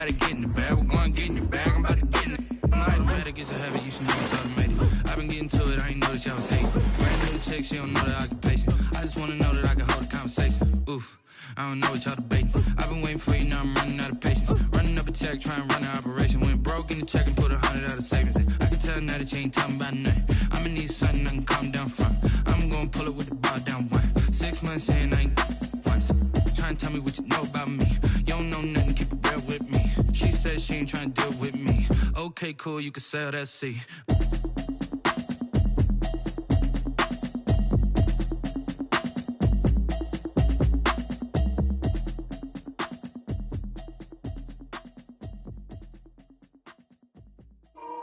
Gotta get in the bag, we're going to get in your bag, I'm about to get in it. I'm automatic, it's a habit, you should know it's automated. I've been getting to it, I ain't noticed y'all was hating. Brand new chick, she don't know that I can pace it. I just wanna know that I can hold a conversation. Oof, I don't know what y'all debating. I've been waiting for you, now I'm running out of patience. Running up a check, trying to run an operation. Went broke in the check and put 100 out of savings in. I can tell now that you ain't talking about nothing. I'ma need something I can calm down from. I'm gonna pull it with the bar down one. 6 months in, I ain't once. Trying to tell me what you know about me. You don't know nothing, keep it real with me. She said she ain't trying to deal with me. Okay, cool, you can sell that seat.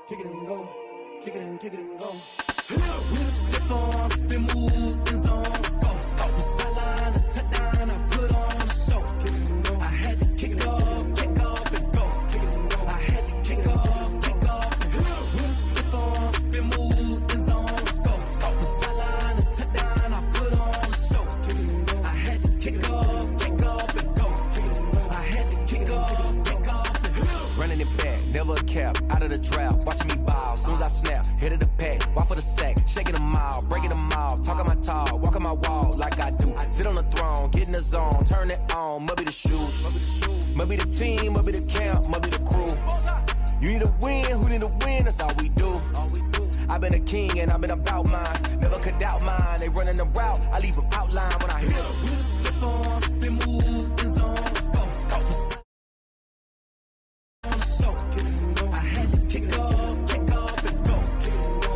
Kick it and go, kick it and go. With a stiff on, spin move, in zone, go. Off the sideline, a touchdown, I put on a show. Kick it and go. I had to kick off and go. Kick it and go. I had to kick off and go. With a stiff on, spin move, in zone, go. Off the sideline, a touchdown, I put on a show. Kick it and go. I had to kick off and go. Kick it and go. I had to kick off and go. Running it back, never a cap, out of the drought, watching me ball. Soon as I snap, hit of the pack, walk for the sack, shaking them all, breaking them off, talking my talk, walking my wall like I do. Sit on the throne, get in the zone, turn it on, must be the shoes, must be the team, must be the camp, must be the crew. You need a win, who need a win, that's all we do. I've been a king and I've been about mine, never could doubt mine. They running the route, I leave them outline when I hit them. With a stiff on, spin move, in zone, go. On the show, I had to kick off and go.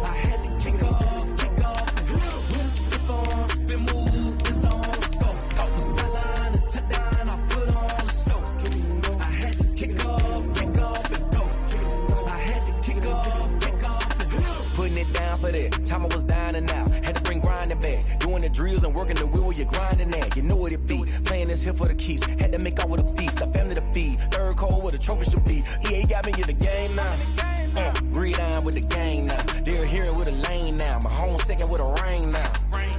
I had to kick off and go. With a stiff on, spin move, in zone, go. Off the sideline, a touchdown, I put on a show. I had to kick off and go. I had to kick off and go. Putting it down for that, time I was down and out, had to bring grinding back, doing the drills and working the wheel where you're grinding at, you know what it be, playing this here for the keeps, had to make out with a feast, a family to feed, third cold where the trophy should be, EA got me in the game now, breathe on with the gang now, they're hearing with a lane now, my home second with a rain now,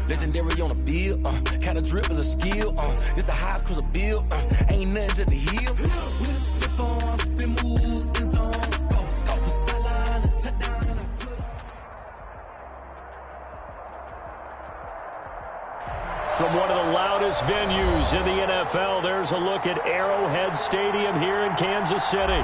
legendary on the field, kind of drip is a skill, it's the highest cruiser bill, ain't nothing to the heel. With a stiff on, spin move, in zone, go. Off the sideline, a touchdown, I put on. From one of the loudest venues in the NFL, there's a look at Arrowhead Stadium here in Kansas City.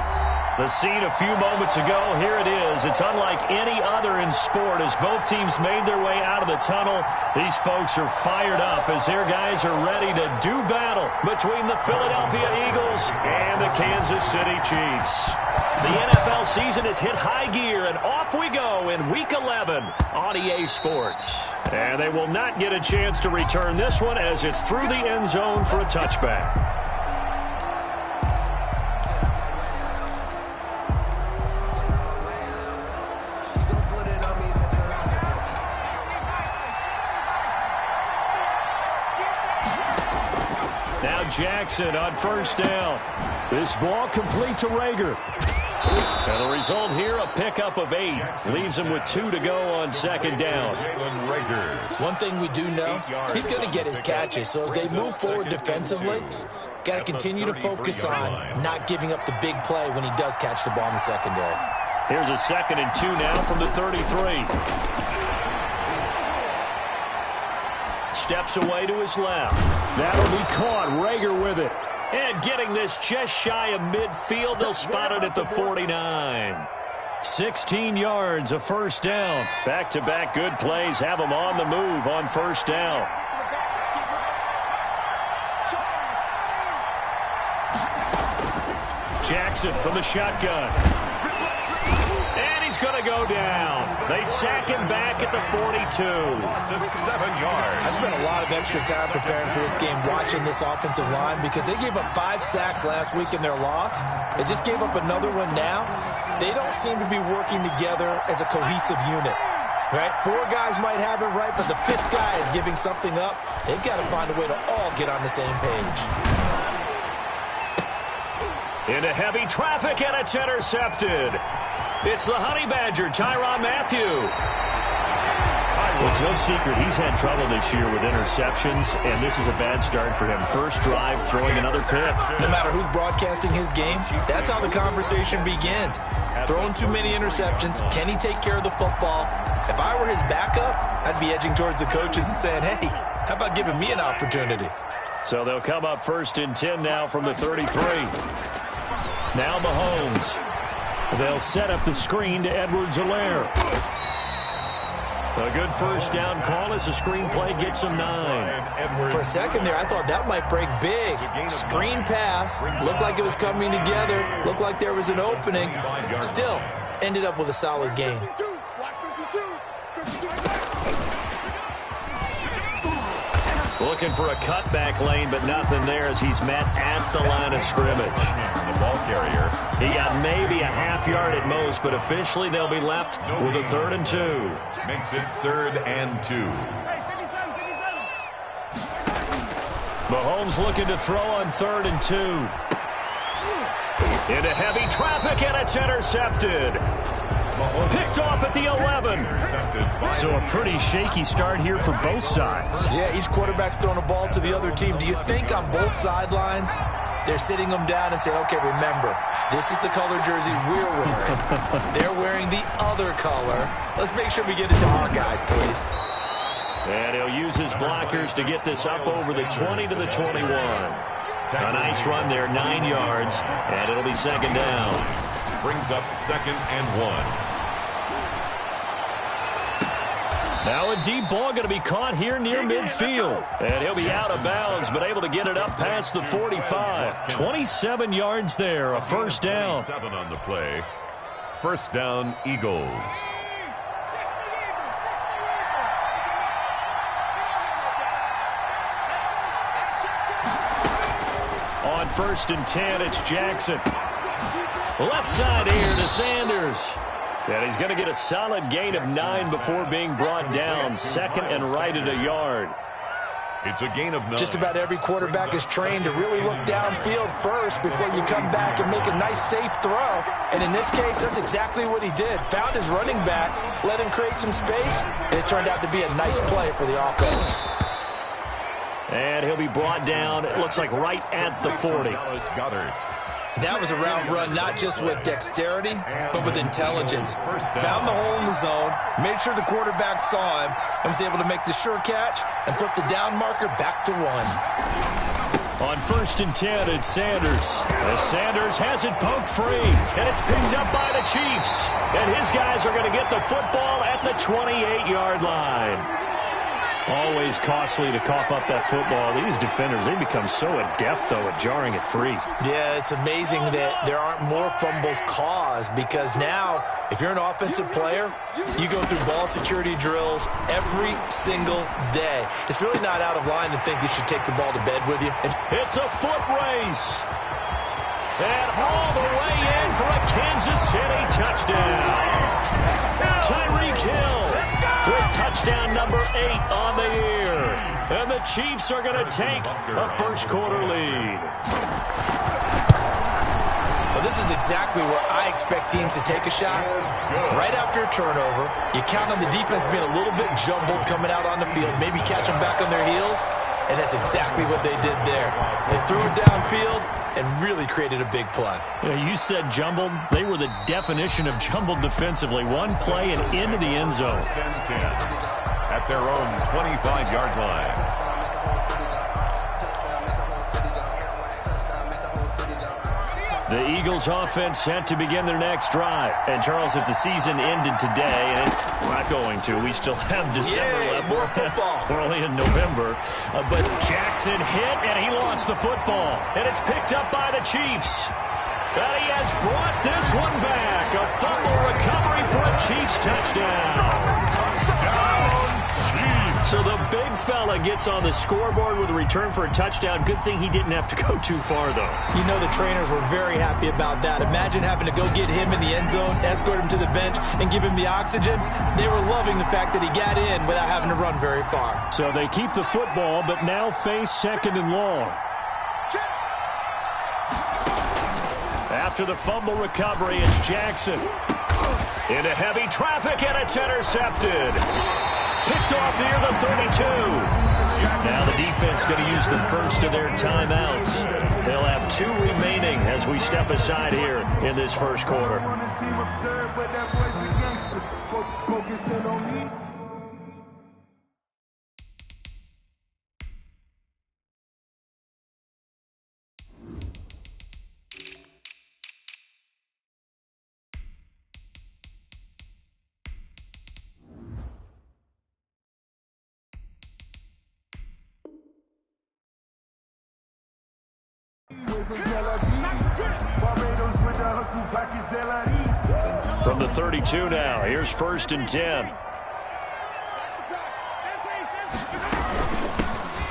The scene a few moments ago, here it is. It's unlike any other in sport as both teams made their way out of the tunnel. These folks are fired up as their guys are ready to do battle between the Philadelphia Eagles and the Kansas City Chiefs. The NFL season has hit high gear, and off we go in Week 11 on EA Sports. And they will not get a chance to return this one as it's through the end zone for a touchback. Now Jackson on first down. This ball complete to Reagor. And the result here, a pickup of 8. Leaves him with 2 to go on second down. One thing we do know, he's going to get his catches. So as they move forward defensively, got to continue to focus on not giving up the big play when he does catch the ball in the secondary. Here's a 2nd and 2 now from the 33. Steps away to his left. That'll be caught. Reagor with it. And getting this just shy of midfield, they'll spot it at the 49. 16 yards, a first down. Back-to-back good plays have them on the move on first down. Jackson from the shotgun. And he's going to go down. They sack him back at the 42. 7 yards. I spent a lot of extra time preparing for this game, watching this offensive line, because they gave up 5 sacks last week in their loss. They just gave up another one now. They don't seem to be working together as a cohesive unit. Right? 4 guys might have it right, but the 5th guy is giving something up. They've got to find a way to all get on the same page. Into heavy traffic, and it's intercepted. It's the Honey Badger, Tyrann Mathieu. Well, it's no secret he's had trouble this year with interceptions, and this is a bad start for him. First drive, throwing another pick. No matter who's broadcasting his game, that's how the conversation begins. Throwing too many interceptions. Can he take care of the football? If I were his backup, I'd be edging towards the coaches and saying, hey, how about giving me an opportunity? So they'll come up 1st and 10 now from the 33. Now Mahomes. They'll set up the screen to Edwards-Helaire. A good first down call as the screenplay gets him 9. For a second there, I thought that might break big. Screen pass. Looked like it was coming together. Looked like there was an opening. Still, ended up with a solid gain. Looking for a cutback lane, but nothing there as he's met at the line of scrimmage. The ball carrier. He got maybe a half yard at most, but officially they'll be left with a 3rd and 2. Makes it 3rd and 2. Mahomes looking to throw on 3rd and 2. Into heavy traffic, and it's intercepted. Picked off at the 11. So a pretty shaky start here for both sides. Yeah, each quarterback's throwing a ball to the other team. Do you think on both sidelines they're sitting them down and saying, okay, remember, this is the color jersey we're wearing. They're wearing the other color. Let's make sure we get it to our guys, please. And he'll use his blockers to get this up over the 20 to the 21. A nice run there, 9 yards, and it'll be 2nd down. Brings up 2nd and 1. Now a deep ball going to be caught here near midfield. And he'll be out of bounds, but able to get it up past the 45. 27 yards there, a 1st down. 7 on the play. 1st down, Eagles. On 1st and 10, it's Jackson. Left side here to Sanders. And he's going to get a solid gain of 9 before being brought down. 2nd and right at a yard. It's a gain of 9. Just about every quarterback is trained to really look downfield first before you come back and make a nice, safe throw. And in this case, that's exactly what he did. Found his running back, let him create some space, and it turned out to be a nice play for the offense. And he'll be brought down, it looks like right at the 40. Goddard. That was a route run not just with dexterity, but with intelligence. Found the hole in the zone, made sure the quarterback saw him, and was able to make the sure catch and flip the down marker back to 1. On 1st and 10, it's Sanders. As Sanders has it poked free, and it's picked up by the Chiefs. And his guys are going to get the football at the 28-yard line. Always costly to cough up that football. These defenders, they become so adept, though, at jarring it free. Yeah, it's amazing that there aren't more fumbles caused because now, if you're an offensive player, you go through ball security drills every single day. It's really not out of line to think you should take the ball to bed with you. It's a foot race. And all the way in for a Kansas City touchdown. Tyreek Hill with touchdown number 8 on the year. And the Chiefs are going to take a first-quarter lead. Well, this is exactly where I expect teams to take a shot. Right after a turnover, you count on the defense being a little bit jumbled coming out on the field, maybe catch them back on their heels, and that's exactly what they did there. They threw it downfield and really created a big play. Yeah, you said jumbled. They were the definition of jumbled defensively. One play and into the end zone. At their own 25-yard line. The Eagles offense set to begin their next drive. And Charles, if the season ended today, and it's not going to, we still have December left. More football. We're only in November. But Jackson hit, and he lost the football. And it's picked up by the Chiefs. And he has brought this one back. A fumble recovery for a Chiefs touchdown. So the big fella gets on the scoreboard with a return for a touchdown. Good thing he didn't have to go too far, though. You know the trainers were very happy about that. Imagine having to go get him in the end zone, escort him to the bench, and give him the oxygen. They were loving the fact that he got in without having to run very far. So they keep the football, but now face 2nd and long. After the fumble recovery, it's Jackson. Into heavy traffic, and it's intercepted. picked off near the 32. Now the defense going to use the first of their timeouts. They'll have 2 remaining as we step aside here in this first quarter. From the 32 now, here's 1st and 10.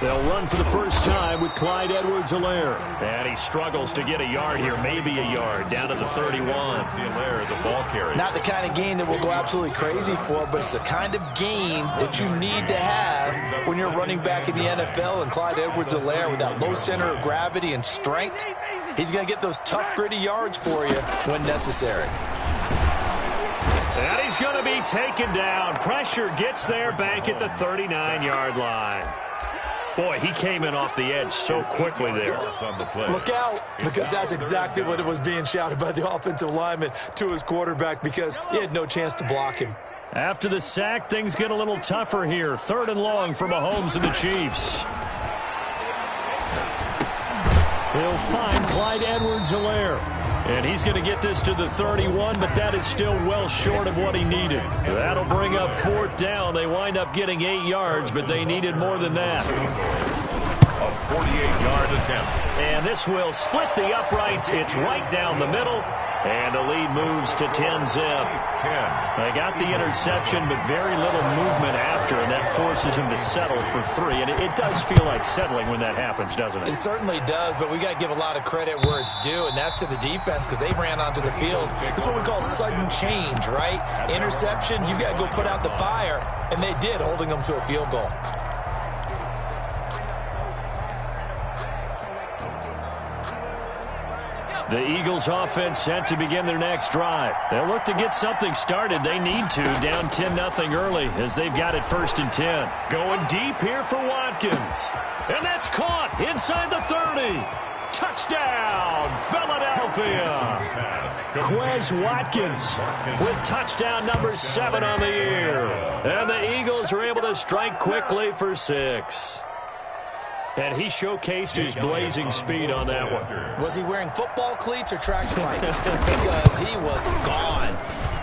They'll run for the first time with Clyde Edwards-Helaire. And he struggles to get a yard here, maybe a yard, down to the 31. Helaire, the ball carrier. Not the kind of game that we'll go absolutely crazy for, but it's the kind of game that you need to have when you're running back in the NFL. And Clyde Edwards-Helaire, with that low center of gravity and strength, he's going to get those tough, gritty yards for you when necessary. And he's going to be taken down. Pressure gets there back at the 39-yard line. Boy, he came in off the edge so quickly there. Look out, because that's exactly what it was being shouted by the offensive lineman to his quarterback, because he had no chance to block him. After the sack, things get a little tougher here. 3rd and long for Mahomes and the Chiefs. He'll find Clyde Edwards-Helaire. And he's going to get this to the 31, but that is still well short of what he needed. That'll bring up 4th down. They wind up getting 8 yards, but they needed more than that. A 48-yard attempt. And this will split the uprights. It's right down the middle. And the lead moves to 10-zip. They got the interception, but very little movement after, and that forces him to settle for 3. And it does feel like settling when that happens, doesn't it? It certainly does, but we got to give a lot of credit where it's due, and that's to the defense, because they ran onto the field. This is what we call sudden change, right? Interception, you got to go put out the fire, and they did, holding them to a field goal. The Eagles offense set to begin their next drive. They'll look to get something started. They need to, down 10-0 early as they've got it 1st and 10. Going deep here for Watkins. And that's caught inside the 30. Touchdown, Philadelphia. Quez Watkins with touchdown number 7 on the year. And the Eagles are able to strike quickly for 6. And he showcased his blazing speed on that one. Was he wearing football cleats or track spikes? Because he was gone.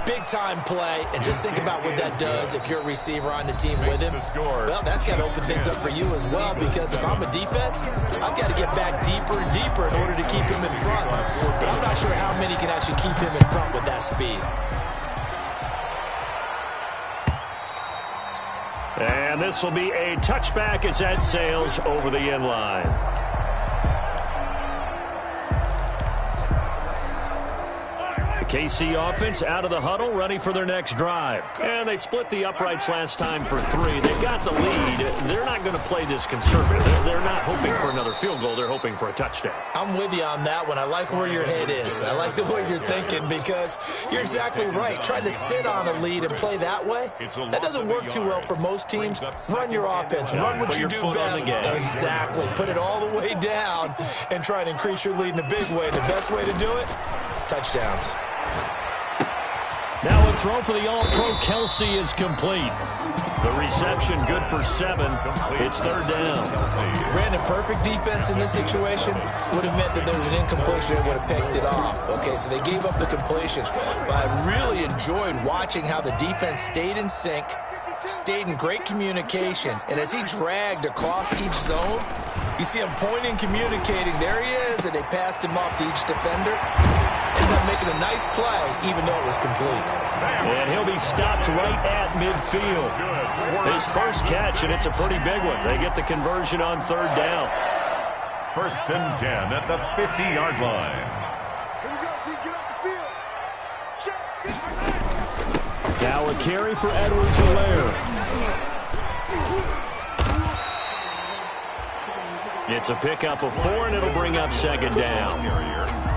Big-time play, and just think about what that does if you're a receiver on the team with him. Well, that's got to open things up for you as well, because if I'm a defense, I've got to get back deeper and deeper in order to keep him in front. But I'm not sure how many can actually keep him in front with that speed. And this will be a touchback as that sails over the end line. KC offense out of the huddle, ready for their next drive. And they split the uprights last time for 3. They've got the lead. They're not going to play this conservative. They're not hoping for another field goal. They're hoping for a touchdown. I'm with you on that one. I like where your head is. I like the way you're thinking, because you're exactly right. Trying to sit on a lead and play that way, that doesn't work too well for most teams. Run your offense. Run what you do best. Exactly. Put it all the way down and try to increase your lead in a big way. And the best way to do it, touchdowns. Now a throw for the All-Pro Kelce is complete. The reception good for 7. It's 3rd down. Brandon, perfect defense in this situation would have meant that there was an incompletion and would have picked it off. Okay, so they gave up the completion. But I really enjoyed watching how the defense stayed in sync, stayed in great communication. And as he dragged across each zone, you see him pointing, communicating. There he is, and they passed him off to each defender. Ended up making a nice play, even though it was complete. And he'll be stopped right at midfield. His first catch, and it's a pretty big one. They get the conversion on 3rd down. 1st and 10 at the 50-yard line. Now a carry for Edwards-Helaire. It's a pickup of 4, and it'll bring up 2nd down.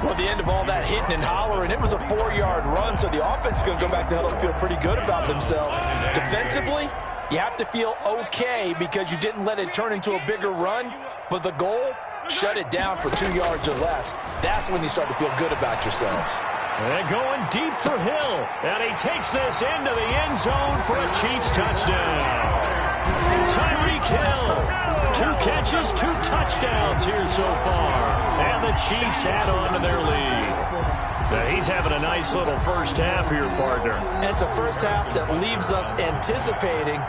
Well, at the end of all that hitting and hollering, it was a 4-yard run, so the offense is going to go back to the huddle and feel pretty good about themselves. Defensively, You have to feel okay because you didn't let it turn into a bigger run, but the goal, shut it down for 2 yards or less. That's when you start to feel good about yourselves. And going deep for Hill. And he takes this into the end zone for a Chiefs touchdown. Tyreek Hill. 2 catches, 2 touchdowns here so far. And the Chiefs add on to their lead. He's having a nice little first half here, partner. And it's a first half that leaves us anticipating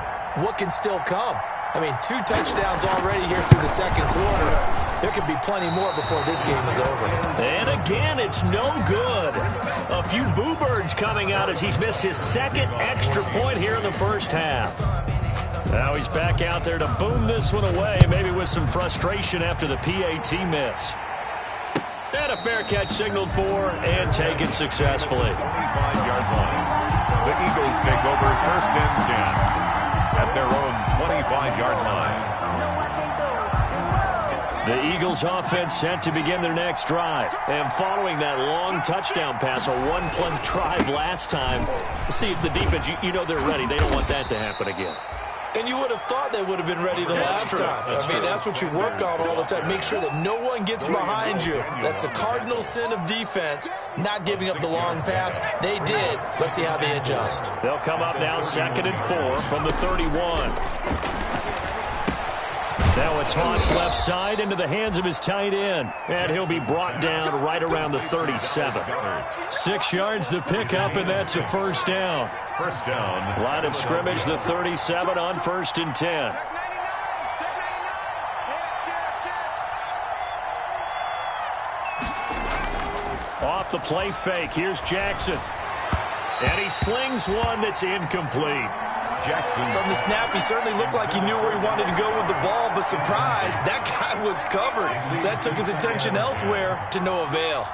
what can still come. I mean, 2 touchdowns already here through the second quarter. There could be plenty more before this game is over. And again, it's no good. A few boo birds coming out as he's missed his second extra point here in the first half. Now he's back out there to boom this one away, maybe with some frustration after the PAT miss. And a fair catch signaled for and taken successfully. 25-yard line. The Eagles take over 1st and 10 at their own 25-yard line. The Eagles offense set to begin their next drive. And following that long touchdown pass, a 1-play drive last time, see if the defense, you know they're ready. They don't want that to happen again. And you would have thought they would have been ready the last time. That's what you work on all the time. Make sure that no one gets behind you. That's the cardinal sin of defense, not giving up the long pass. They did. Let's see how they adjust. They'll come up now 2nd and 4 from the 31. Now a toss left side into the hands of his tight end. And he'll be brought down right around the 37. 6 yards to pick up, and that's a first down. First down. Line of scrimmage, the 37 on 1st and 10. Off the play fake, here's Jackson. And he slings one that's incomplete. Jackson. From the snap, he certainly looked like he knew where he wanted to go with the ball, but surprise, that guy was covered. So that took his attention elsewhere to no avail.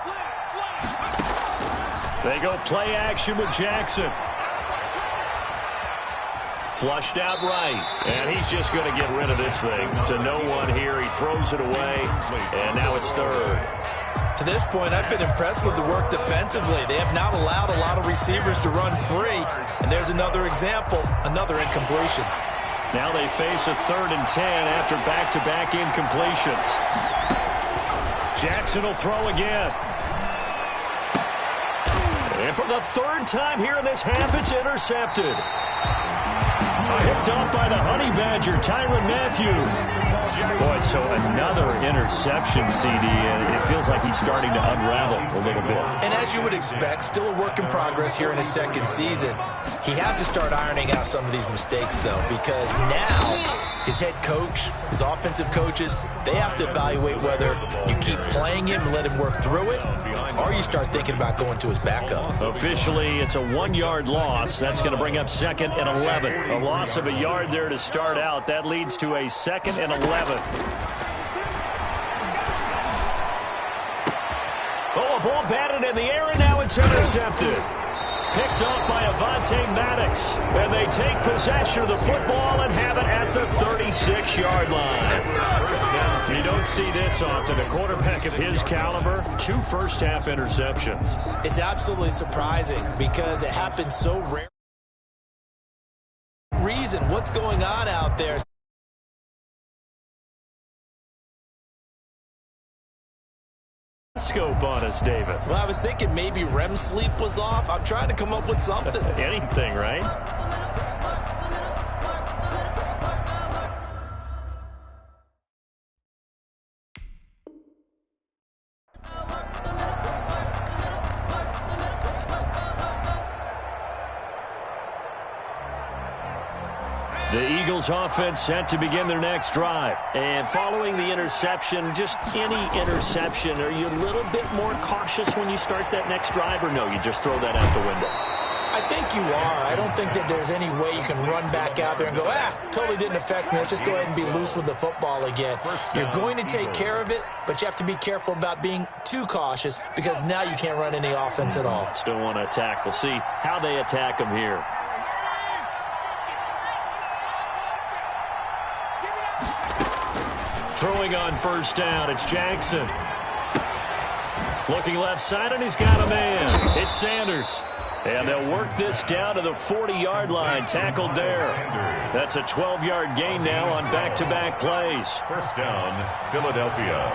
They go play action with Jackson. Flushed out right, and he's just going to get rid of this thing. To no one here, he throws it away, and now it's 3rd. To this point, I've been impressed with the work defensively. They have not allowed a lot of receivers to run free. And there's another example, another incompletion. Now they face a 3rd and 10 after back-to-back incompletions. Jackson will throw again. And for the 3rd time here in this half, it's intercepted. Picked up by the Honey Badger, Tyrann Mathieu. Boy, so another interception, CD, and it feels like he's starting to unravel a little bit. And as you would expect, still a work in progress here in his 2nd season. He has to start ironing out some of these mistakes, though, because now his head coach, his offensive coaches, they have to evaluate whether you keep playing him and let him work through it, or you start thinking about going to his backup. Officially, it's a 1-yard loss. That's going to bring up 2nd and 11. A loss of a yard there to start out. That leads to a 2nd and 11. Oh, a ball batted in the air, and now it's intercepted. Picked up by Avonte Maddox. And they take possession of the football and have it at the 36-yard line. You don't see this often. A quarterback of his caliber, 2 first-half interceptions. It's absolutely surprising because it happens so rare. What's going on out there? Scope on us, David. Well, I was thinking maybe REM sleep was off. I'm trying to come up with something. Anything, right? The Eagles offense set to begin their next drive. And following the interception, just any interception, are you a little bit more cautious when you start that next drive, or no, you just throw that out the window? I think you are. I don't think that there's any way you can run back out there and go, totally didn't affect me. Let's just go ahead and be loose with the football again. You're going to take care of it, but you have to be careful about being too cautious because now you can't run any offense at all. Still want to attack. We'll see how they attack them here. Throwing on first down, it's Jackson. Looking left side, and he's got a man. It's Sanders. And they'll work this down to the 40-yard line, tackled there. That's a 12-yard gain now on back-to-back plays. First down, Philadelphia.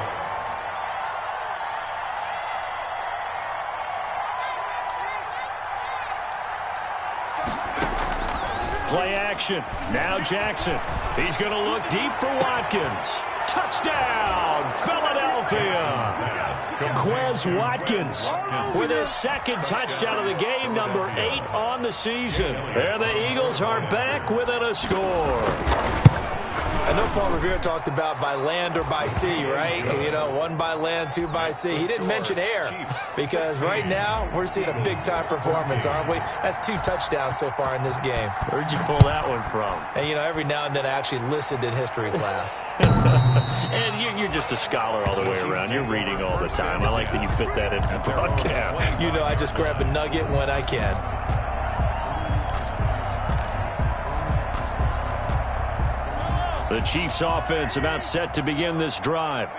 Play action. Now Jackson. He's going to look deep for Watkins. Touchdown, Philadelphia. Quez Watkins with his second touchdown of the game, number 8 on the season. And the Eagles are back within a score. I know Paul Revere talked about by land or by sea, right? You know, 1 by land, 2 by sea. He didn't mention air because right now we're seeing a big-time performance, aren't we? That's 2 touchdowns so far in this game. Where'd you pull that one from? And, you know, every now and then I actually listened in history class. And you're just a scholar all the way around. You're reading all the time. I like that you fit that into the broadcast. You know, I just grab a nugget when I can. The Chiefs offense about set to begin this drive.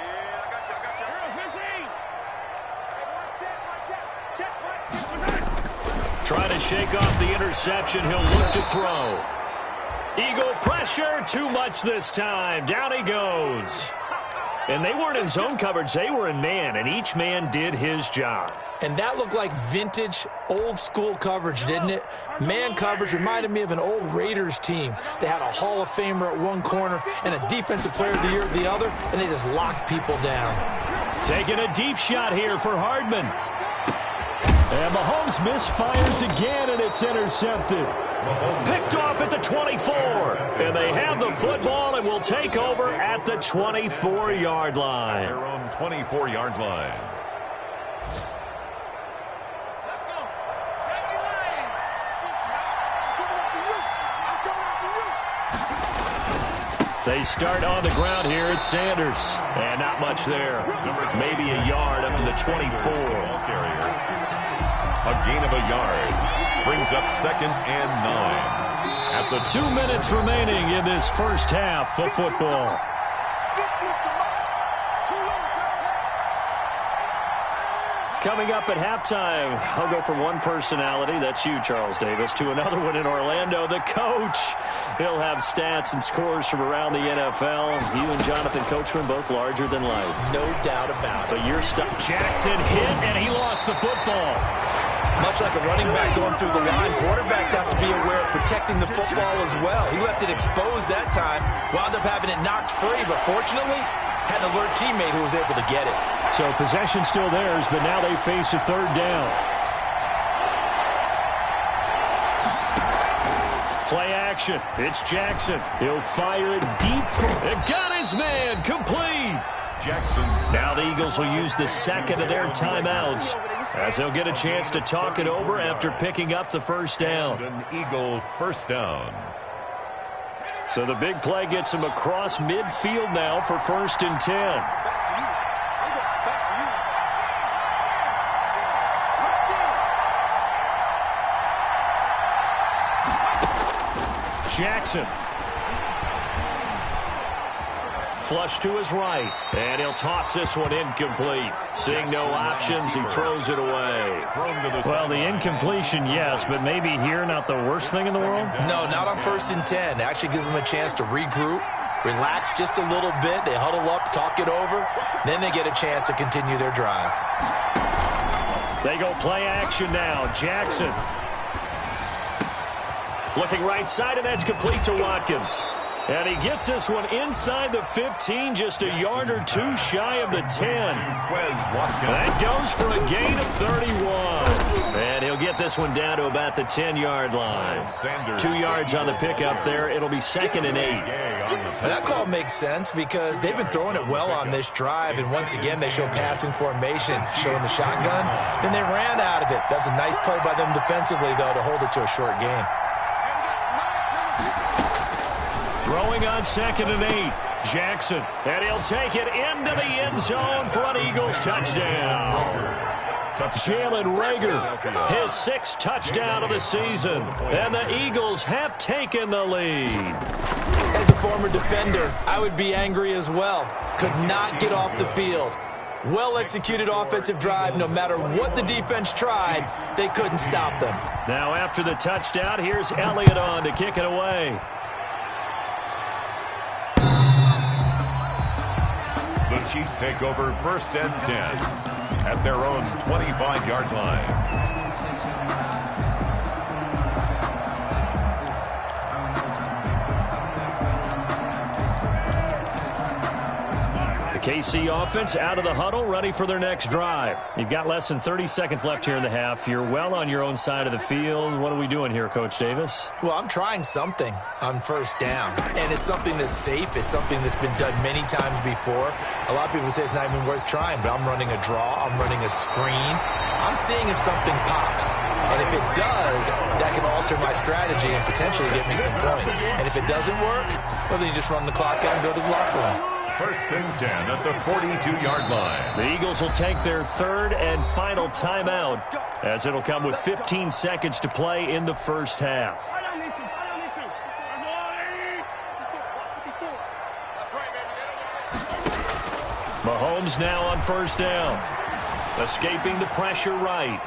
Trying to shake off the interception. He'll look to throw. Eagle pressure. Too much this time. Down he goes. And they weren't in zone coverage. They were in man, and each man did his job. And that looked like vintage, old-school coverage, didn't it? Man coverage reminded me of an old Raiders team. They had a Hall of Famer at one corner and a Defensive Player of the Year at the other, and they just locked people down. Taking a deep shot here for Hardman. And Mahomes misfires again, and it's intercepted. Picked off at the 24. And they have the football and will take over at the 24-yard line. Their own 24-yard line. They start on the ground here at Sanders. And not much there. Maybe a yard up to the 24. A gain of a yard brings up 2nd and 9. At the 2 minutes remaining in this first half of football. Coming up at halftime, I'll go from one personality, that's you, Charles Davis, to another one in Orlando, the coach. He'll have stats and scores from around the NFL. You and Jonathan Coachman both larger than life. No doubt about it. But you're stuck. Jackson hit, and he lost the football. Much like a running back going through the line, quarterbacks have to be aware of protecting the football as well. He left it exposed that time, wound up having it knocked free, but fortunately, had an alert teammate who was able to get it. So possession still theirs, but now they face a third down. Play action. It's Jackson. He'll fire it deep. It got his man. Complete. Jackson's. Now the Eagles will use the second of their timeouts as they'll get a chance to talk it over after picking up the first down. An Eagle first down. So the big play gets him across midfield now for 1st and 10. Jackson. Flush to his right, and he'll toss this one incomplete. Seeing no options, he throws it away. Well, the incompletion, yes, but maybe here not the worst thing in the world? No, not on 1st and 10. It actually gives them a chance to regroup, relax just a little bit. They huddle up, talk it over. Then they get a chance to continue their drive. They go play action now. Jackson. Looking right side, and that's complete to Watkins. And he gets this one inside the 15, just a yard or two shy of the 10. That goes for a gain of 31. And he'll get this one down to about the 10-yard line. 2 yards on the pickup there. It'll be 2nd and 8. That call makes sense because they've been throwing it well on this drive, and once again they show passing formation, showing the shotgun. Then they ran out of it. That's a nice play by them defensively, though, to hold it to a short gain. Throwing on 2nd and 8. Jackson. And he'll take it into the end zone for an Eagles touchdown. Jalen Reagor, his 6th touchdown of the season. And the Eagles have taken the lead. As a former defender, I would be angry as well. Could not get off the field. Well-executed offensive drive. No matter what the defense tried, they couldn't stop them. Now after the touchdown, here's Elliott on to kick it away. The Chiefs take over 1st and 10 at their own 25-yard line. KC offense out of the huddle, ready for their next drive. You've got less than 30 seconds left here in the half. You're well on your own side of the field. What are we doing here, Coach Davis? Well, I'm trying something on 1st down, and it's something that's safe. It's something that's been done many times before. A lot of people say it's not even worth trying, but I'm running a draw. I'm running a screen. I'm seeing if something pops, and if it does, that can alter my strategy and potentially get me some points. And if it doesn't work, well, then you just run the clock out and go to the locker room. 1st and 10 at the 42-yard line. The Eagles will take their 3rd and final timeout as it'll come with 15 seconds to play in the first half. Mahomes now on 1st down. Escaping the pressure right.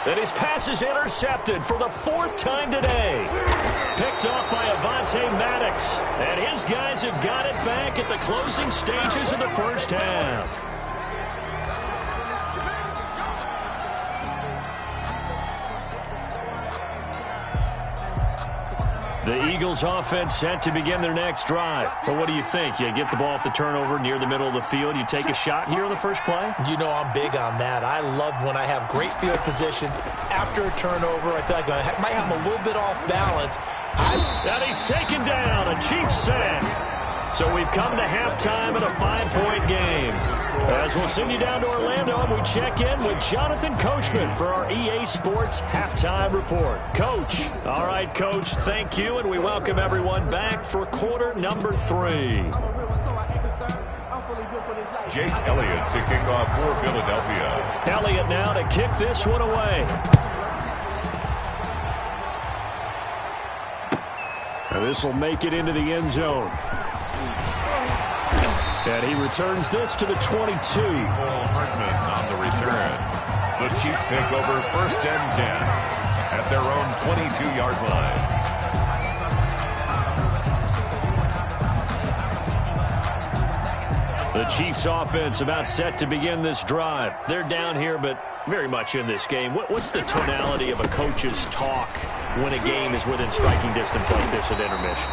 And his pass is intercepted for the 4th time today. Picked off by Avonte Maddox. And his guys have got it back at the closing stages of the first half. The Eagles offense set to begin their next drive. But what do you think? You get the ball off the turnover near the middle of the field. You take a shot here on the first play? You know I'm big on that. I love when I have great field position after a turnover. I feel like I might have him a little bit off balance. And he's taken down. A Chiefs sack. So we've come to halftime in a 5-point game. As we'll send you down to Orlando, and we check in with Jonathan Coachman for our EA Sports Halftime Report. Coach. All right, Coach, thank you, and we welcome everyone back for quarter number 3. Jake Elliott to kick off for Philadelphia. Elliott now to kick this one away. And this will make it into the end zone. And he returns this to the 22. Cole Hartman on the return. The Chiefs take over 1st and 10 at their own 22-yard line. The Chiefs offense about set to begin this drive. They're down here, but very much in this game. What's the tonality of a coach's talk when a game is within striking distance like this at intermission?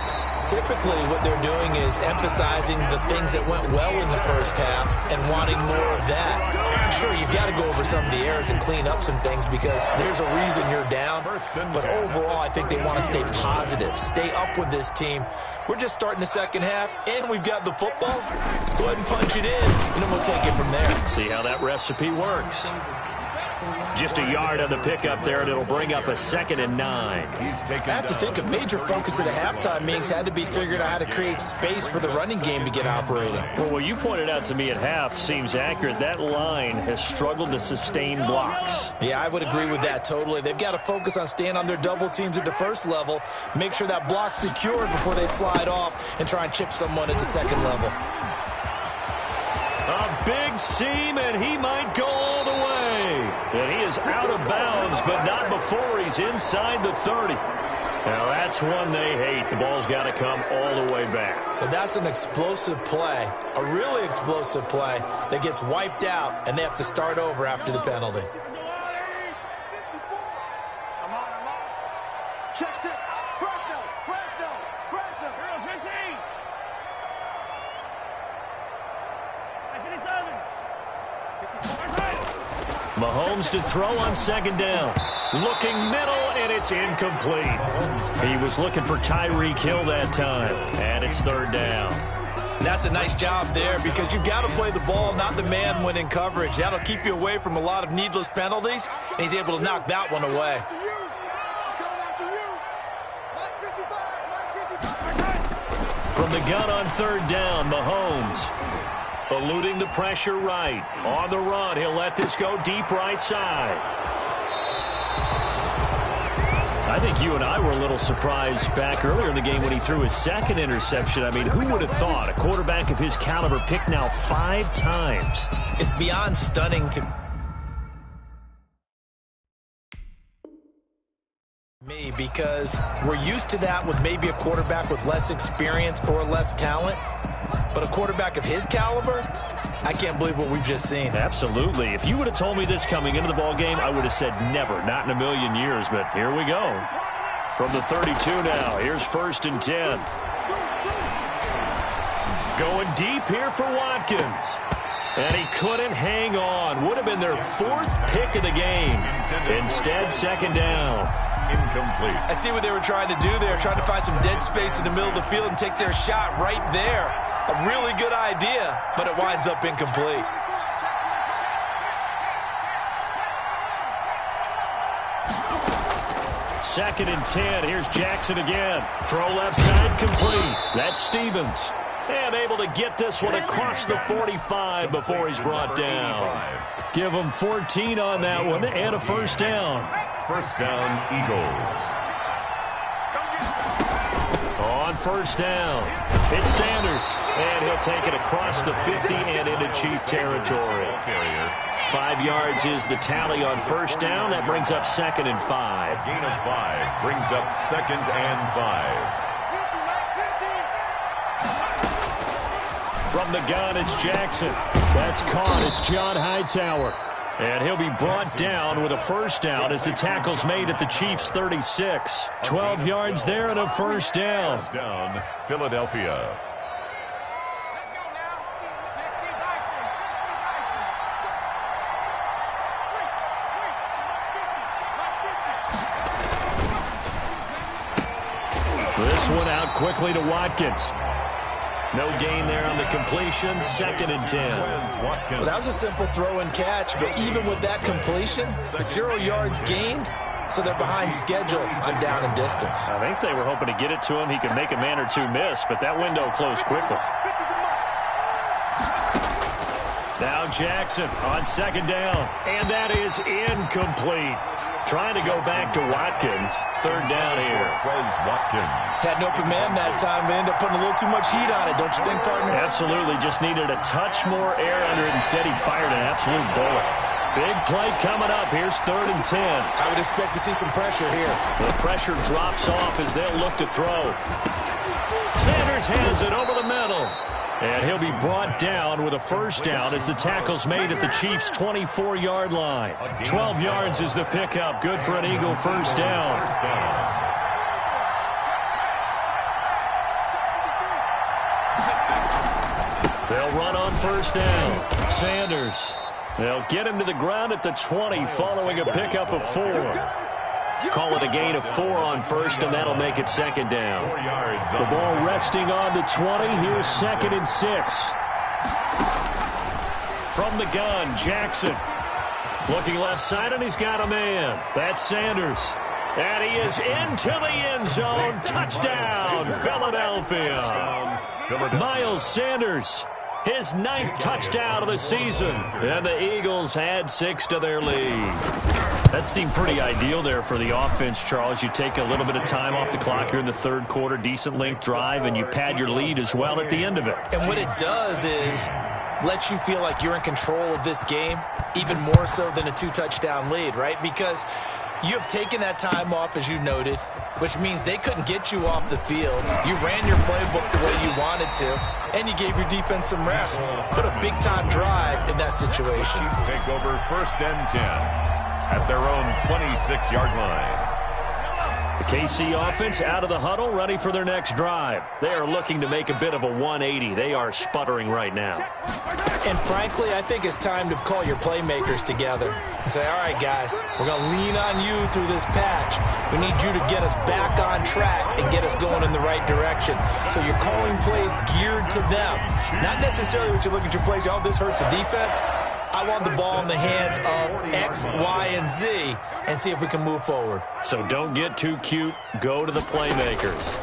Typically, what they're doing is emphasizing the things that went well in the first half and wanting more of that. Sure, you've got to go over some of the errors and clean up some things because there's a reason you're down. But overall, I think they want to stay positive, stay up with this team. We're just starting the second half, and we've got the football. Let's go ahead and punch it in, and then we'll take it from there. See how that recipe works. Just a yard on the pickup there, and it'll bring up a 2nd and 9. I have to think a major focus of the halftime meetings had to be figuring out how to create space for the running game to get operating. Well, what you pointed out to me at half seems accurate. That line has struggled to sustain blocks. Yeah, I would agree with that totally. They've got to focus on staying on their double teams at the first level, make sure that block's secured before they slide off and try and chip someone at the second level. A big seam, and he might go all the way. And he is out of bounds, but not before he's inside the 30. Now, that's one they hate. The ball's got to come all the way back. So that's an explosive play, a really explosive play that gets wiped out, and they have to start over after the penalty. Mahomes to throw on 2nd down. Looking middle, and it's incomplete. He was looking for Tyreek Hill that time, and it's 3rd down. That's a nice job there because you've got to play the ball, not the man when in coverage. That'll keep you away from a lot of needless penalties, and he's able to knock that one away. From the gun on 3rd down, Mahomes eluding the pressure right. On the run, he'll let this go deep right side. I think you and I were a little surprised back earlier in the game when he threw his second interception. I mean, who would have thought a quarterback of his caliber picked now 5 times? It's beyond stunning to me because we're used to that with maybe a quarterback with less experience or less talent. But a quarterback of his caliber, I can't believe what we've just seen. Absolutely. If you would have told me this coming into the ball game, I would have said never, not in a million years. But here we go. From the 32 now, here's 1st and 10. Going deep here for Watkins. And he couldn't hang on. Would have been their 4th pick of the game. Instead, 2nd down. Incomplete. I see what they were trying to do there, trying to find some dead space in the middle of the field and take their shot right there. A really good idea, but it winds up incomplete. Second and 10. Here's Jackson again. Throw left side complete. That's Stevens. And able to get this one across the 45 before he's brought down. Give him 14 on that one and a 1st down. 1st down, Eagles. On 1st down, it's Sanders. And he'll take it across the 50 and into Chief territory. 5 yards is the tally on 1st down. That brings up 2nd and 5. A gain of 5 brings up 2nd and 5. From the gun, it's Jackson. That's caught. It's John Hightower. And he'll be brought down with a 1st down as the tackle's made at the Chiefs' 36. 12 yards there and a 1st down. 1st down, Philadelphia. This one out quickly to Watkins. No gain there on the completion. 2nd and 10. Well, that was a simple throw and catch, but even with that completion, 0 yards gained, so they're behind schedule on down and distance. I think they were hoping to get it to him. He could make a man or 2 miss, but that window closed quickly. Now Jackson on 2nd down, and that is incomplete. Trying to go back to Watkins. 3rd down here. Wes Watkins. Had an open man that time, but ended up putting a little too much heat on it, don't you think, partner? Absolutely. Just needed a touch more air under it. Instead, he fired an absolute bullet. Big play coming up. Here's 3rd and 10. I would expect to see some pressure here. The pressure drops off as they'll look to throw. Sanders has it over the middle. And he'll be brought down with a 1st down as the tackle's made at the Chiefs' 24-yard line. 12 yards is the pickup. Good for an Eagle 1st down. They'll run on 1st down. Sanders. They'll get him to the ground at the 20 following a pickup of 4. Call it a gain of 4 on 1st, and that'll make it 2nd down. 4 yards. The ball resting on the 20. Here's 2nd and 6. From the gun, Jackson. Looking left side, and he's got a man. That's Sanders. And he is into the end zone. Touchdown, Philadelphia. Miles Sanders, his 9th touchdown of the season. And the Eagles had 6 to their lead. That seemed pretty ideal there for the offense, Charles. You take a little bit of time off the clock here in the 3rd quarter, decent length drive, and you pad your lead as well at the end of it. And what it does is let you feel like you're in control of this game, even more so than a 2-touchdown lead, right? Because you have taken that time off, as you noted, which means they couldn't get you off the field. You ran your playbook the way you wanted to, and you gave your defense some rest. Put a big-time drive in that situation. Chiefs take over 1st and 10. At their own 26-yard line. The KC offense out of the huddle, ready for their next drive. They are looking to make a bit of a 180. They are sputtering right now. And frankly, I think it's time to call your playmakers together and say, all right, guys, we're going to lean on you through this patch. We need you to get us back on track and get us going in the right direction. So you're calling plays geared to them. Not necessarily what you look at your plays, oh, this hurts the defense. I want the ball in the hands of X, Y, and Z and see if we can move forward. So don't get too cute. Go to the playmakers.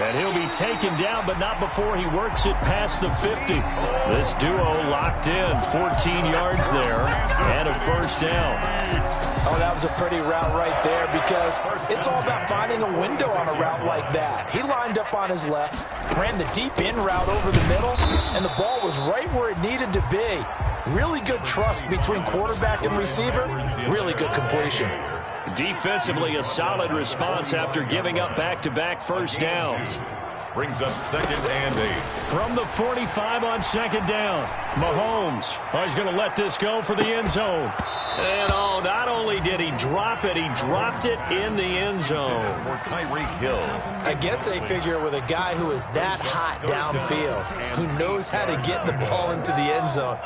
And he'll be taken down, but not before he works it past the 50. This duo locked in, 14 yards there, and a first down. Oh, that was a pretty route right there because it's all about finding a window on a route like that. He lined up on his left, ran the deep in route over the middle, and the ball was right where it needed to be. Really good trust between quarterback and receiver. Really good completion. Defensively, a solid response after giving up back-to-back first downs. Brings up 2nd and 8. From the 45 on 2nd down, Mahomes. He's going to let this go for the end zone. And not only did he drop it, he dropped it in the end zone. For Tyreek Hill. I guess they figure with a guy who is that hot downfield, who knows how to get the ball into the end zone,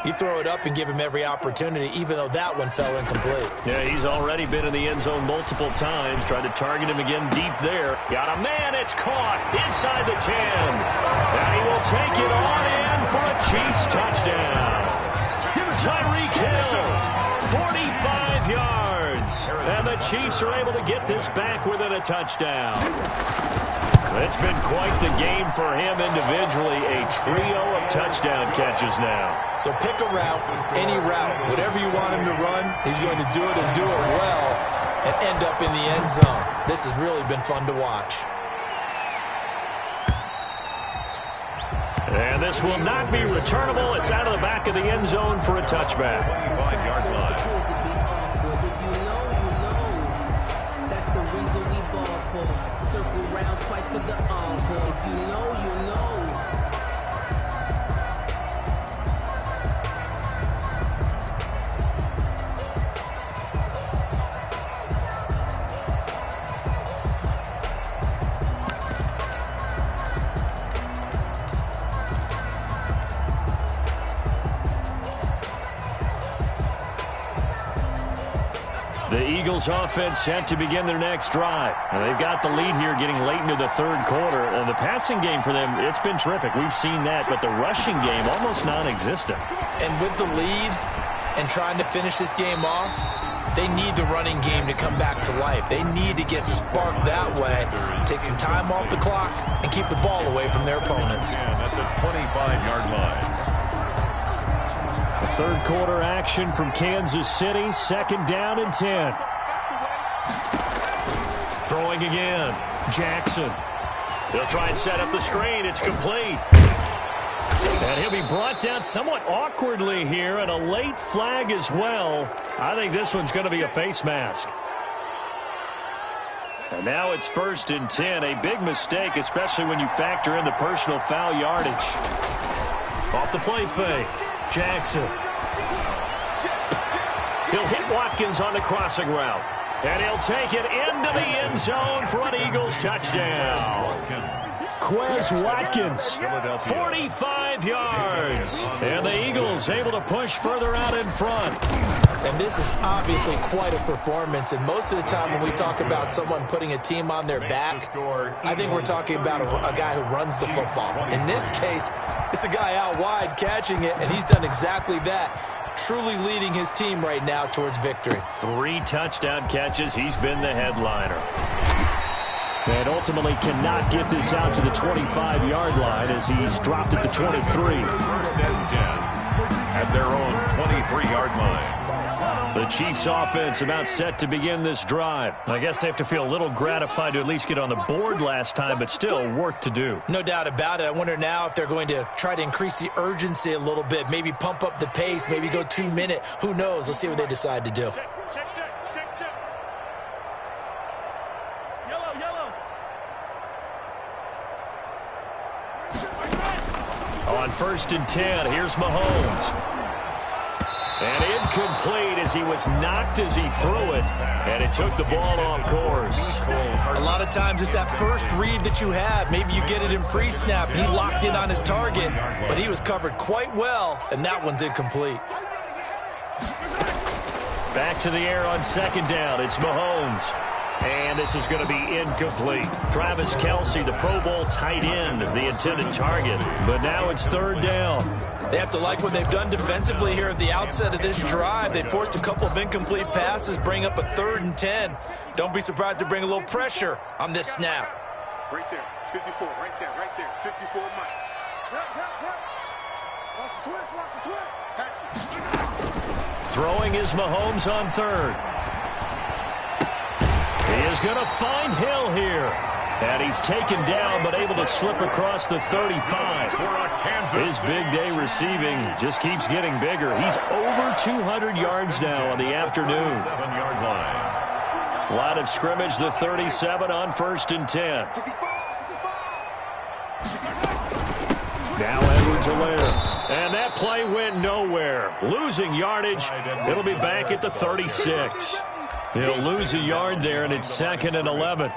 you throw it up and give him every opportunity, even though that one fell incomplete. Yeah, he's already been in the end zone multiple times. Tried to target him again deep there. Got a man, it's caught inside the 10. And he will take it on in for a Chiefs touchdown. Tyreek Hill, 45 yards. And the Chiefs are able to get this back within a touchdown. It's been quite the game for him individually. A trio of touchdown catches now. So pick a route, any route, whatever you want him to run, he's going to do it and do it well and end up in the end zone. This has really been fun to watch. And this will not be returnable. It's out of the back of the end zone for a touchback. 25-yard line. If you know, that's the reason we ball for. Circle round twice for the encore. If you know, you know. The Eagles offense set to begin their next drive. And they've got the lead here getting late into the third quarter. And the passing game for them, it's been terrific. We've seen that, but the rushing game almost non-existent. And with the lead and trying to finish this game off, they need the running game to come back to life. They need to get sparked that way, take some time off the clock, and keep the ball away from their opponents. And at the 25-yard line. Third quarter action from Kansas City. 2nd down and 10. Throwing again. Jackson. They'll try and set up the screen. It's complete. And he'll be brought down somewhat awkwardly here, and a late flag as well. I think this one's going to be a face mask. And now it's 1st and 10. A big mistake, especially when you factor in the personal foul yardage. Off the play fake. Jackson. He'll hit Watkins on the crossing route. And he'll take it into the end zone for an Eagles touchdown. Quez Watkins, 45 yards. And the Eagles able to push further out in front. And this is obviously quite a performance. And most of the time when we talk about someone putting a team on their back, I think we're talking about a guy who runs the football. In this case, it's a guy out wide catching it, and he's done exactly that. Truly leading his team right now towards victory. 3 touchdown catches. He's been the headliner. And ultimately cannot get this out to the 25-yard line as he's dropped at the 23. 1st and 10 at their own 23-yard line. The Chiefs offense about set to begin this drive. I guess they have to feel a little gratified to at least get on the board last time, but still work to do. No doubt about it. I wonder now if they're going to try to increase the urgency a little bit, maybe pump up the pace, maybe go 2-minute. Who knows? Let's see what they decide to do. On 1st and 10, here's Mahomes. And incomplete as he was knocked as he threw it. And it took the ball off course. A lot of times it's that first read that you have. Maybe you get it in pre-snap and he locked in on his target. But he was covered quite well, and that one's incomplete. Back to the air on 2nd down. It's Mahomes. And this is going to be incomplete. Travis Kelce, the Pro Bowl tight end, the intended target. But now it's 3rd down. They have to like what they've done defensively here at the outset of this drive. They forced a couple of incomplete passes, bring up a 3rd and 10. Don't be surprised to bring a little pressure on this snap. Right there. 54, right there, 54 Mike. Watch the twist. Throwing is Mahomes on third. He is going to find Hill here. And he's taken down, but able to slip across the 35. His big day receiving just keeps getting bigger. He's over 200 yards now on the afternoon. 7-yard line. Line of scrimmage, the 37 on 1st and 10. Now Edwards-Helaire. And that play went nowhere. Losing yardage. It'll be back at the 36. He'll lose a yard there, and it's 2nd and 11.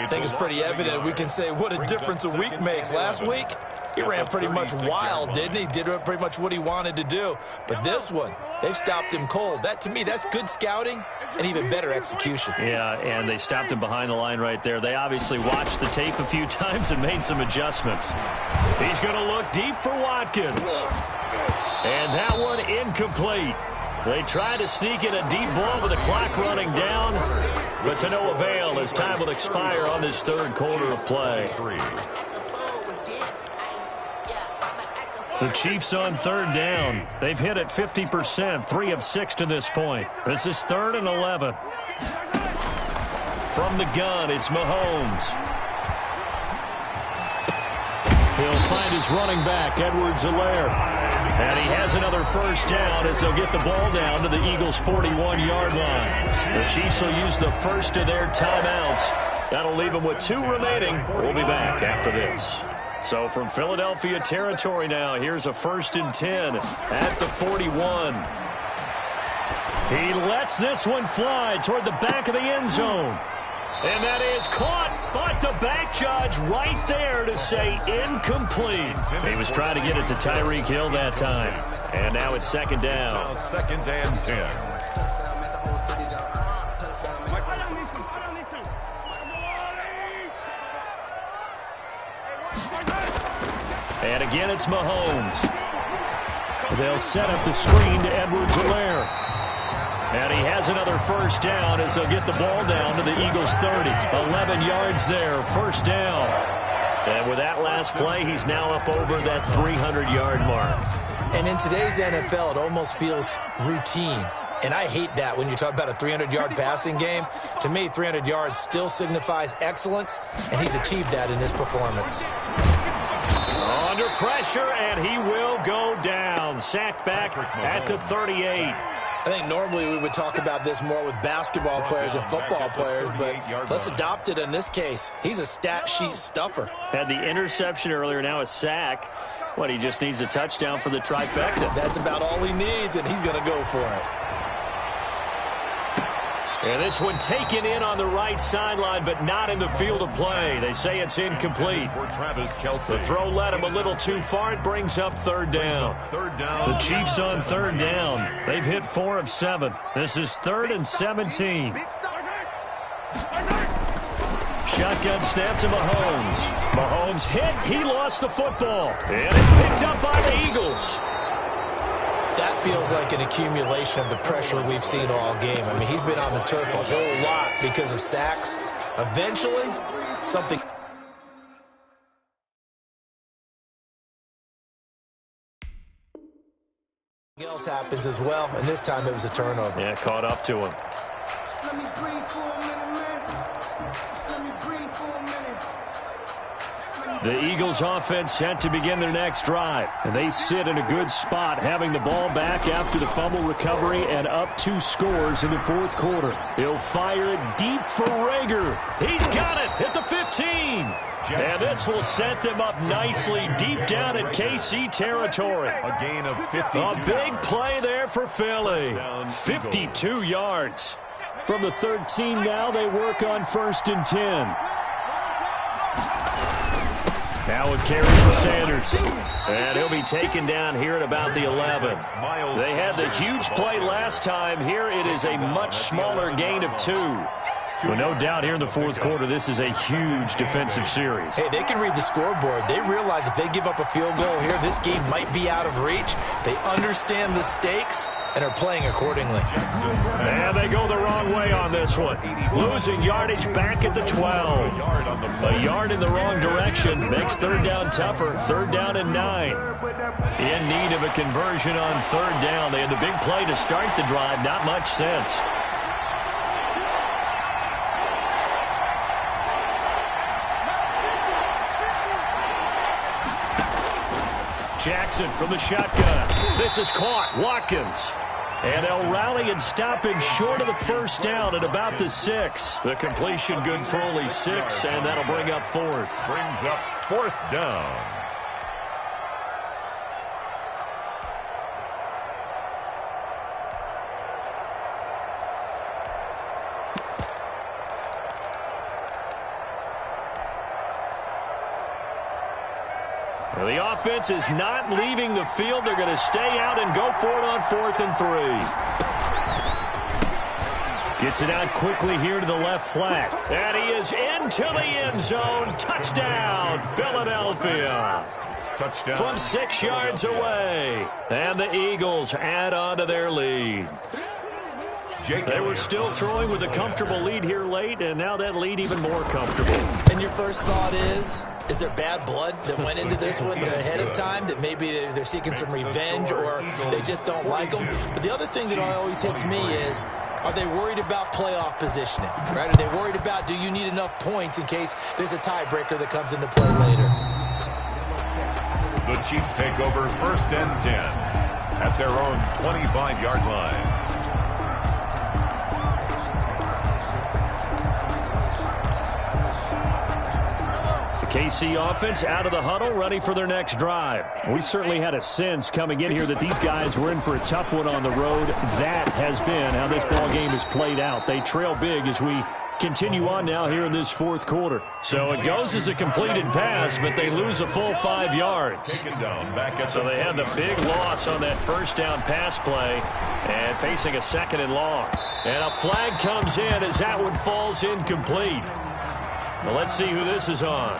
I think it's pretty evident. We can say what a difference a week makes. Last week, he ran pretty much wild, didn't he? Did pretty much what he wanted to do. But this one, they've stopped him cold. That, to me, that's good scouting and even better execution. Yeah, and they stopped him behind the line right there. They obviously watched the tape a few times and made some adjustments. He's going to look deep for Watkins. And that one incomplete. They tried to sneak in a deep ball with the clock running down, but to no avail as time will expire on this third quarter of play. The Chiefs on third down. They've hit it 50%, 3 of 6 to this point. This is 3rd and 11. From the gun, it's Mahomes. He'll find his running back, Edwards-Helaire. And he has another first down as they'll get the ball down to the Eagles' 41-yard line. The Chiefs will use the first of their timeouts. That'll leave them with 2 remaining. We'll be back after this. So from Philadelphia territory now, here's a 1st and 10 at the 41. He lets this one fly toward the back of the end zone. And that is caught, but the back judge right there to say incomplete. He was trying to get it to Tyreek Hill that time. And now it's 2nd down. Now 2nd and 10. And again, it's Mahomes. They'll set up the screen to Edwards-Helaire. And he has another first down as they'll get the ball down to the Eagles' 30. 11 yards there, first down. And with that last play, he's now up over that 300-yard mark. And in today's NFL, it almost feels routine. And I hate that when you talk about a 300-yard passing game. To me, 300 yards still signifies excellence, and he's achieved that in his performance. Under pressure, and he will go down. Sacked back at the 38. I think normally we would talk about this more with basketball players and football players, but let's adopt it in this case. He's a stat sheet stuffer. Had the interception earlier, now a sack. What, he just needs a touchdown for the trifecta. That's about all he needs, and he's going to go for it. And this one taken in on the right sideline, but not in the field of play. They say it's incomplete. For Travis Kelce. The throw led him a little too far. It brings up 3rd down. The Chiefs on 3rd down. They've hit 4 of 7. This is 3rd and 17. Shotgun snap to Mahomes. Mahomes hit. He lost the football. And it's picked up by the Eagles. That feels like an accumulation of the pressure we've seen all game. I mean, he's been on the turf a whole lot because of sacks. Eventually, something else happens as well, and this time it was a turnover. Yeah, caught up to him. Let me breathe for a minute, man. Let me breathe for a minute. The Eagles offense set to begin their next drive. And they sit in a good spot, having the ball back after the fumble recovery and up 2 scores in the 4th quarter. He'll fire it deep for Rager. He's got it at the 15. And this will set them up nicely deep down in KC territory. A gain of 52. A big play there for Philly. 52 yards. From the 13 now, they work on 1st and 10. Now a carry for Sanders. And he'll be taken down here at about the 11. They had the huge play last time. Here it is a much smaller gain of 2. Well, no doubt here in the 4th quarter, this is a huge defensive series. Hey, they can read the scoreboard. They realize if they give up a field goal here, this game might be out of reach. They understand the stakes, and are playing accordingly. And they go the wrong way on this one. Losing yardage back at the 12. A yard in the wrong direction makes third down tougher. Third down and 9. In need of a conversion on third down. They had the big play to start the drive. Not much sense. Jackson from the shotgun. This is caught. Watkins. And they'll rally and stop him short of the first down at about the 6. The completion good for only 6, and that'll bring up fourth. Brings up fourth down. The offense is not leaving the field. They're going to stay out and go for it on 4th and 3. Gets it out quickly here to the left flat. And he is into the end zone. Touchdown, Philadelphia. Touchdown. From 6 yards away. And the Eagles add on to their lead. They were still throwing with a comfortable lead here late, and now that lead even more comfortable. And your first thought is there bad blood that went into this one ahead of time, that maybe they're seeking some revenge or they just don't like them? But the other thing that always hits me is, are they worried about playoff positioning? Right? Are they worried about, do you need enough points in case there's a tiebreaker that comes into play later? The Chiefs take over 1st and 10 at their own 25-yard line. KC offense out of the huddle, ready for their next drive. We certainly had a sense coming in here that these guys were in for a tough one on the road. That has been how this ball game has played out. They trail big as we continue on now here in this 4th quarter. So it goes as a completed pass, but they lose a full 5 yards. So they had the big loss on that first down pass play and facing a 2nd and long. And a flag comes in as that one falls incomplete. Well, let's see who this is on.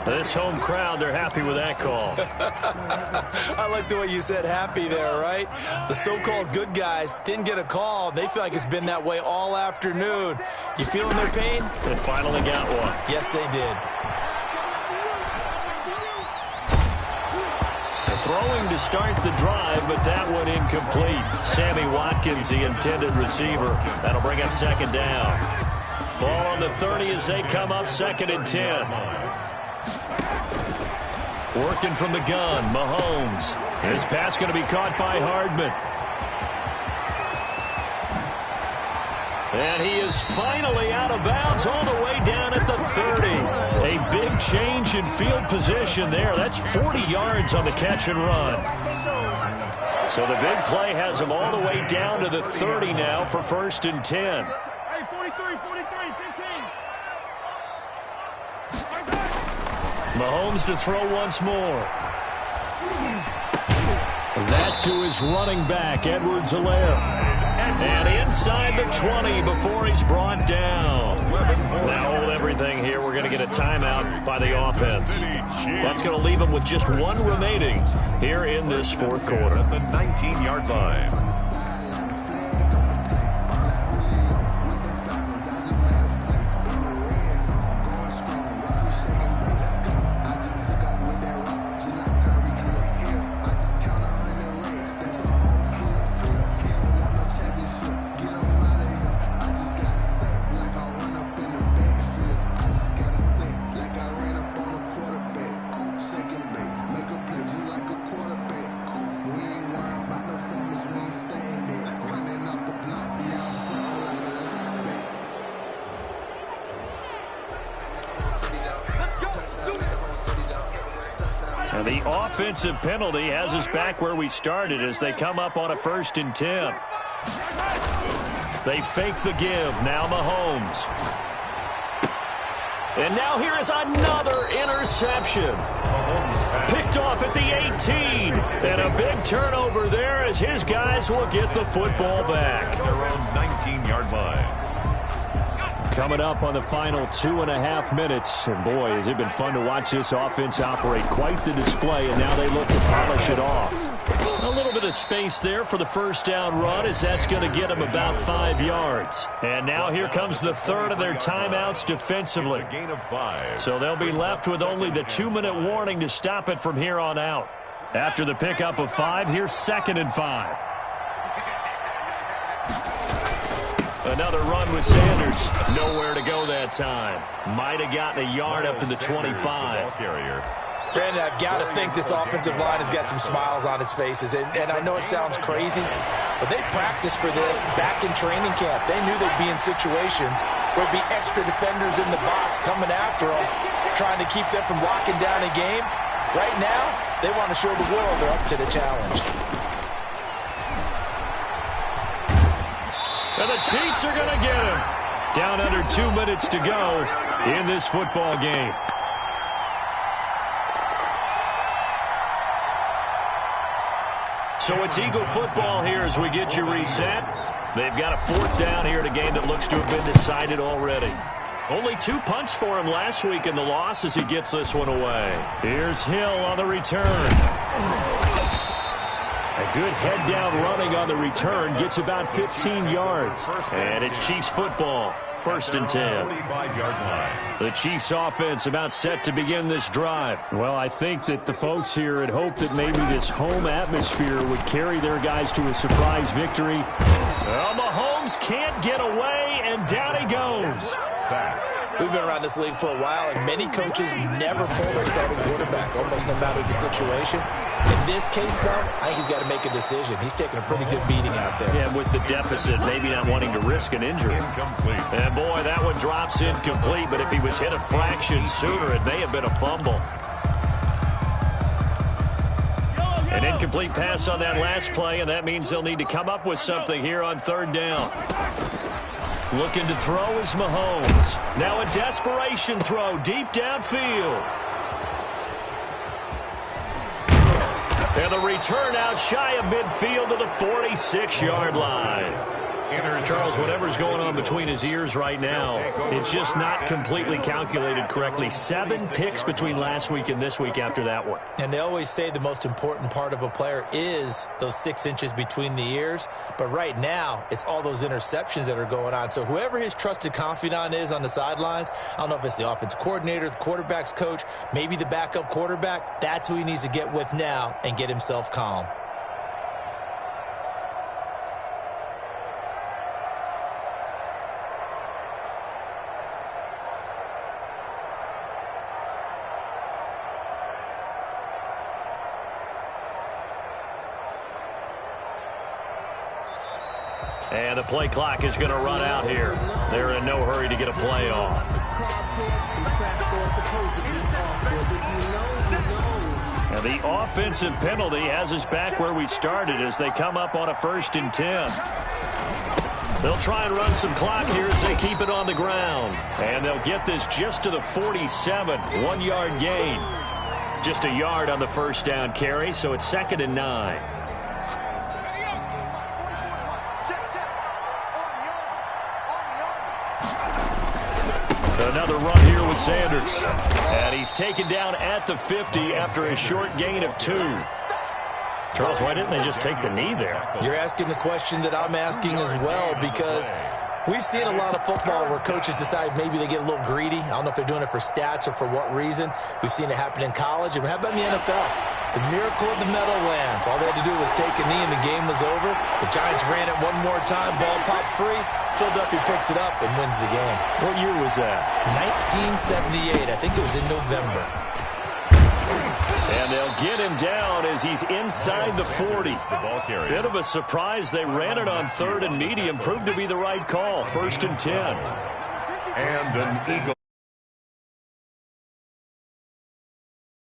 This home crowd, they're happy with that call. I like the way you said happy there, right? The so-called good guys didn't get a call. They feel like it's been that way all afternoon. You feeling their pain? They finally got one. Yes, they did. They're throwing to start the drive, but that one incomplete. Sammy Watkins, the intended receiver. That'll bring up 2nd down. Ball on the 30 as they come up 2nd and 10. Working from the gun, Mahomes. His pass going to be caught by Hardman. And he is finally out of bounds all the way down at the 30. A big change in field position there. That's 40 yards on the catch and run. So the big play has him all the way down to the 30 now for 1st and 10. Hey, 43, 15. Mahomes to throw once more. That to his running back, Edwards-Helaire. And inside the 20 before he's brought down. Now hold everything here. We're going to get a timeout by the offense. That's going to leave him with just one remaining here in this 4th quarter. At the 19-yard line. And the offensive penalty has us back where we started as they come up on a 1st and 10. They fake the give. Now Mahomes. And now here is another interception. Picked off at the 18. And a big turnover there as his guys will get the football back. Their own 19-yard line. Coming up on the final 2.5 minutes. And boy, has it been fun to watch this offense operate. Quite the display, and now they look to polish it off. A little bit of of space there for the first down run, as that's going to get him about 5 yards. And now here comes the third of their timeouts defensively. It's a gain of 5. So they'll be left with only the 2-minute warning to stop it from here on out. After the pickup of 5, here's 2nd and 5. Another run with Sanders. Nowhere to go that time. Might have gotten a yard up to the 25. Brandon, I've got to think this offensive line has got some smiles on its faces. And I know it sounds crazy, but they practiced for this back in training camp. They knew they'd be in situations where there'd be extra defenders in the box coming after them, trying to keep them from locking down a game. Right now, they want to show the world they're up to the challenge. And the Chiefs are going to get him. Down under 2 minutes to go in this football game. So it's Eagle football here as we get you reset. They've got a 4th down here in a game that looks to have been decided already. Only 2 punts for him last week in the loss as he gets this one away. Here's Hill on the return. A good head-down running on the return gets about 15 yards. And it's Chiefs football. 1st and 10. The Chiefs offense about set to begin this drive. Well, I think that the folks here had hoped that maybe this home atmosphere would carry their guys to a surprise victory. Well, Mahomes can't get away, and down he goes. We've been around this league for a while, and many coaches never pull their starting quarterback, almost no matter the situation. In this case, though, I think he's got to make a decision. He's taking a pretty good beating out there. Yeah, with the deficit, maybe not wanting to risk an injury. Incomplete. And, boy, that one drops incomplete, but if he was hit a fraction sooner, it may have been a fumble. An incomplete pass on that last play, and that means they'll need to come up with something here on 3rd down. Looking to throw is Mahomes. Now a desperation throw deep downfield. And the return out shy of midfield to the 46-yard line. Charles, whatever's going on between his ears right now, it's just not completely calculated correctly. 7 picks between last week and this week after that one. And they always say the most important part of a player is those 6 inches between the ears. But right now, it's all those interceptions that are going on. So whoever his trusted confidant is on the sidelines, I don't know if it's the offensive coordinator, the quarterback's coach, maybe the backup quarterback, that's who he needs to get with now and get himself calm. And the play clock is going to run out here. They're in no hurry to get a play off. And the offensive penalty has us back where we started as they come up on a 1st and 10. They'll try and run some clock here as they keep it on the ground. And they'll get this just to the 47, 1-yard gain. Just a yard on the 1st down carry, so it's 2nd and 9. Another run here with Sanders. And he's taken down at the 50 after a short gain of 2. Charles, why didn't they just take the knee there? You're asking the question that I'm asking as well, because we've seen a lot of football where coaches decide maybe they get a little greedy. I don't know if they're doing it for stats or for what reason. We've seen it happen in college. And how about in the NFL? The miracle of the Meadowlands. All they had to do was take a knee and the game was over. The Giants ran it one more time. Ball popped free. Philadelphia picks it up and wins the game. What year was that? 1978. I think it was in November. And they'll get him down as he's inside the 40. Bit of a surprise. They ran it on 3rd and medium. Proved to be the right call. 1st and 10. And an Eagle.